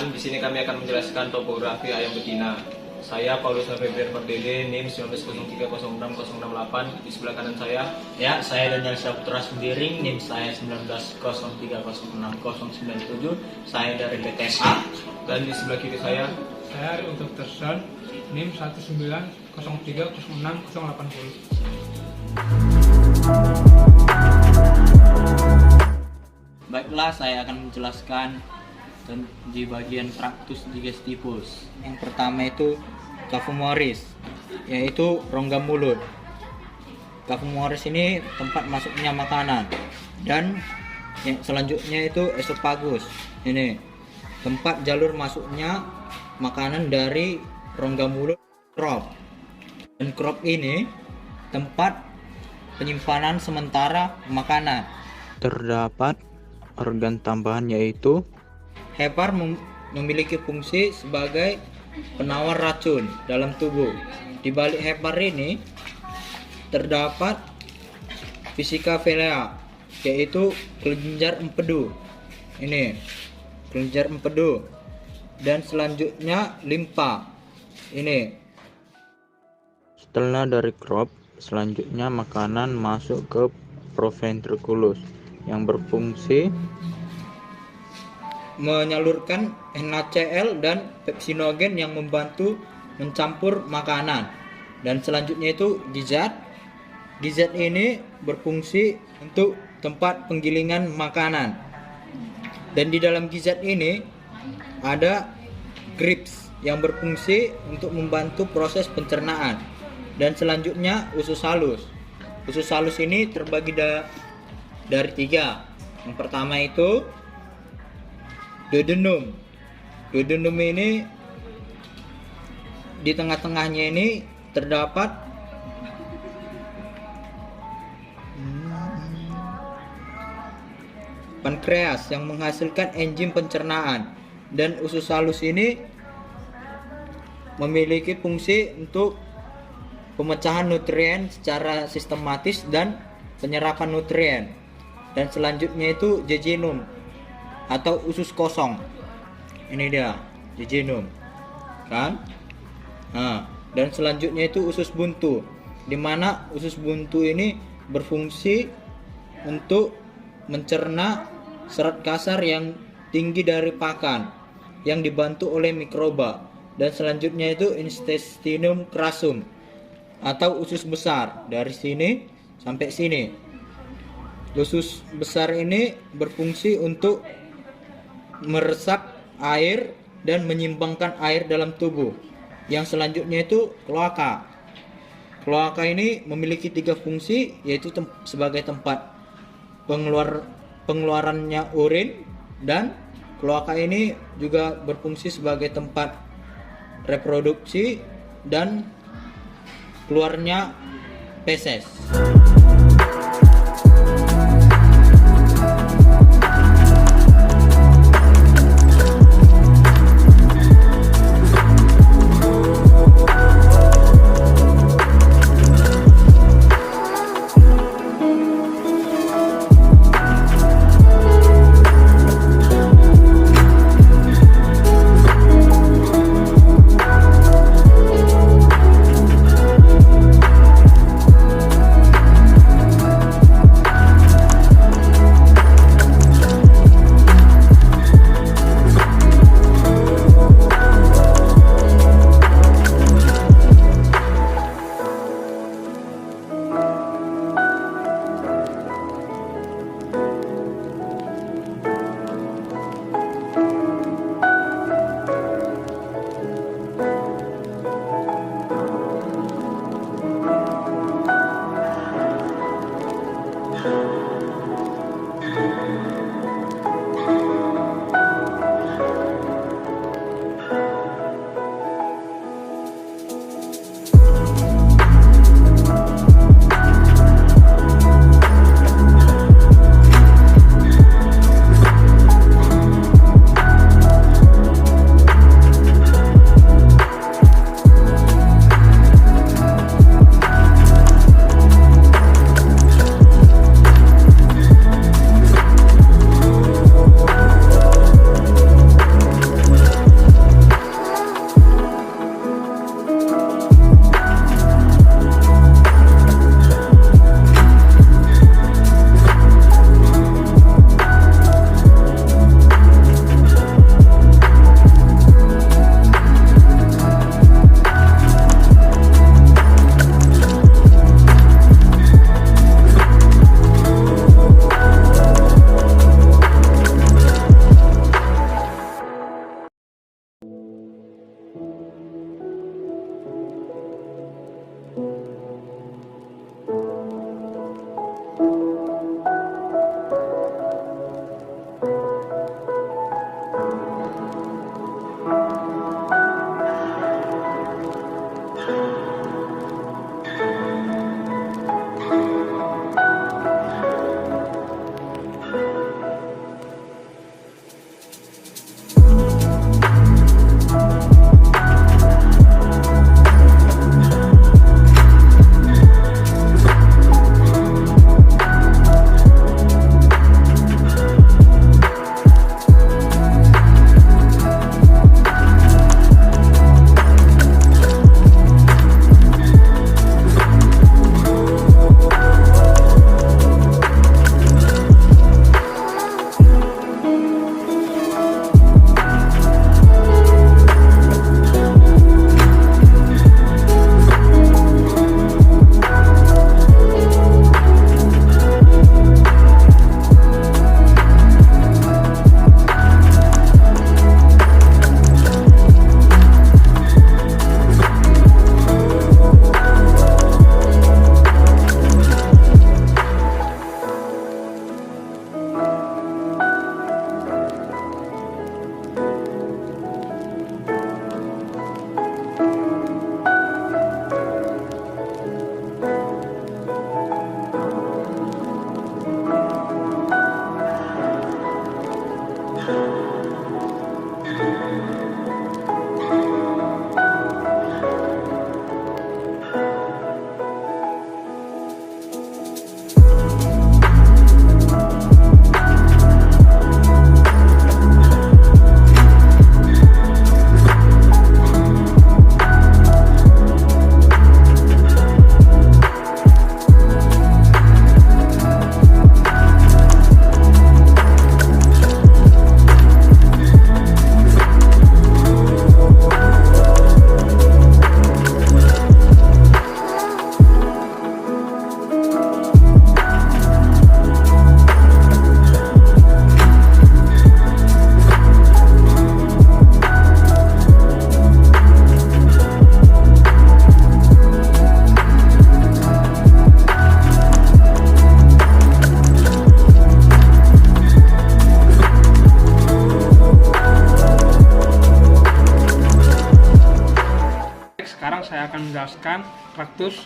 teman-teman, di sini kami akan menjelaskan topografi ayam betina. Saya Paulus November Pardede, NIM 19030668. Di sebelah kanan saya. Ya, saya Daniel Saputra Sembiring, NIM saya 19030697. Saya dari BTSA. Dan di sebelah kiri saya Ari Untuk Terson, NIM 19030680. Baiklah, saya akan menjelaskan di bagian traktus digestivus. Yang pertama itu cavumoris, yaitu rongga mulut. Cavumoris ini tempat masuknya makanan. Dan yang selanjutnya itu esophagus. Ini tempat jalur masuknya makanan dari rongga mulut crop. Dan crop ini tempat penyimpanan sementara makanan. Terdapat organ tambahan yaitu hepar memiliki fungsi sebagai penawar racun dalam tubuh. Di balik hepar ini terdapat vesika vilea, yaitu kelenjar empedu. Ini kelenjar empedu. Dan selanjutnya limpa. Ini. Setelah dari crop, selanjutnya makanan masuk ke proventriculus yang berfungsi menyalurkan NaCl dan pepsinogen yang membantu mencampur makanan. Dan selanjutnya itu gizat. Gizat ini berfungsi untuk tempat penggilingan makanan. Dan di dalam gizat ini ada grips yang berfungsi untuk membantu proses pencernaan. Dan selanjutnya usus halus. Usus halus ini terbagi dari 3. Yang pertama itu duodenum. Duodenum ini di tengah-tengahnya ini terdapat pankreas yang menghasilkan enzim pencernaan. Dan usus halus ini memiliki fungsi untuk pemecahan nutrien secara sistematis dan penyerapan nutrien. Dan selanjutnya itu jejunum atau usus kosong. Ini dia jejunum, kan? Nah, dan selanjutnya itu usus buntu, di mana usus buntu ini berfungsi untuk mencerna serat kasar yang tinggi dari pakan yang dibantu oleh mikroba. Dan selanjutnya itu intestinum crassum atau usus besar, dari sini sampai sini. Usus besar ini berfungsi untuk meresap air dan menyimbangkan air dalam tubuh. Yang selanjutnya itu kloaka. Kloaka ini memiliki 3 fungsi, yaitu sebagai tempat pengeluarannya urin, dan kloaka ini juga berfungsi sebagai tempat reproduksi dan keluarnya feses. akan menjelaskan traktus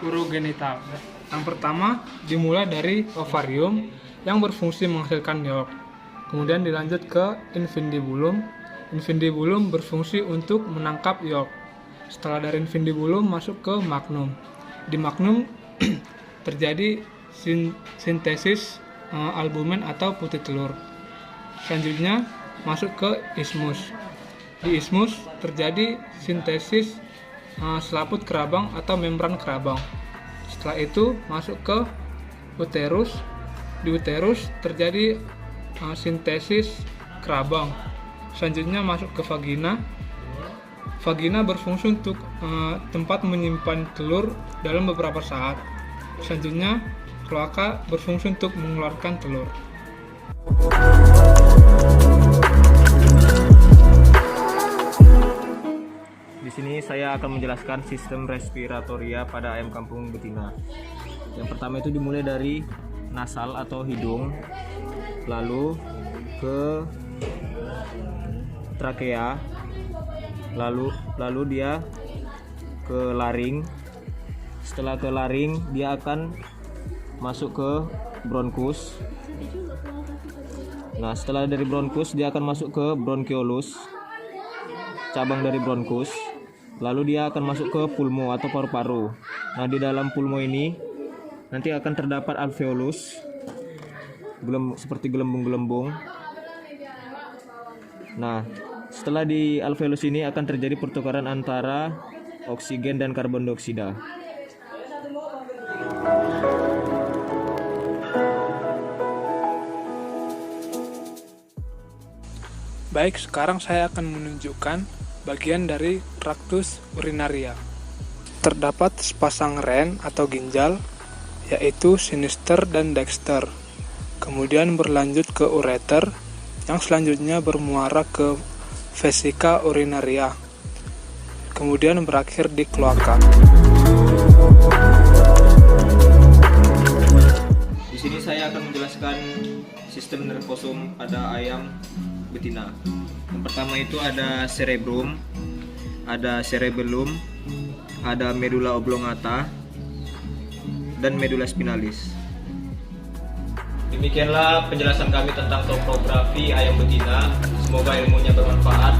urogenital. Yang pertama dimulai dari ovarium yang berfungsi menghasilkan yolk. Kemudian dilanjut ke infundibulum. Infundibulum berfungsi untuk menangkap yolk. Setelah dari infundibulum masuk ke magnum. Di magnum terjadi sintesis albumen atau putih telur. Selanjutnya masuk ke ismus. Di ismus terjadi sintesis selaput kerabang atau membran kerabang. Setelah itu masuk ke uterus. Di uterus terjadi sintesis kerabang. Selanjutnya masuk ke vagina. Vagina berfungsi untuk tempat menyimpan telur dalam beberapa saat. Selanjutnya kloaka berfungsi untuk mengeluarkan telur. Di sini saya akan menjelaskan sistem respiratoria pada ayam kampung betina. Yang pertama itu dimulai dari nasal atau hidung, lalu ke trakea, lalu dia ke laring. Setelah ke laring, dia akan masuk ke bronkus. Nah, setelah dari bronkus dia akan masuk ke bronchiolus, cabang dari bronkus. Lalu dia akan masuk ke pulmo atau paru-paru. Nah, di dalam pulmo ini nanti akan terdapat alveolus, seperti gelembung-gelembung. Nah, setelah di alveolus ini akan terjadi pertukaran antara oksigen dan karbon dioksida. Baik, sekarang saya akan menunjukkan bagian dari traktus urinaria. Terdapat sepasang ren atau ginjal, yaitu sinister dan dexter. Kemudian berlanjut ke ureter, yang selanjutnya bermuara ke vesika urinaria. Kemudian berakhir di kloaka. Di sini saya akan menjelaskan sistem nervosom pada ayam betina. Yang pertama itu ada cerebrum, ada cerebellum, ada medulla oblongata, dan medulla spinalis. Demikianlah penjelasan kami tentang topografi ayam betina. Semoga ilmunya bermanfaat.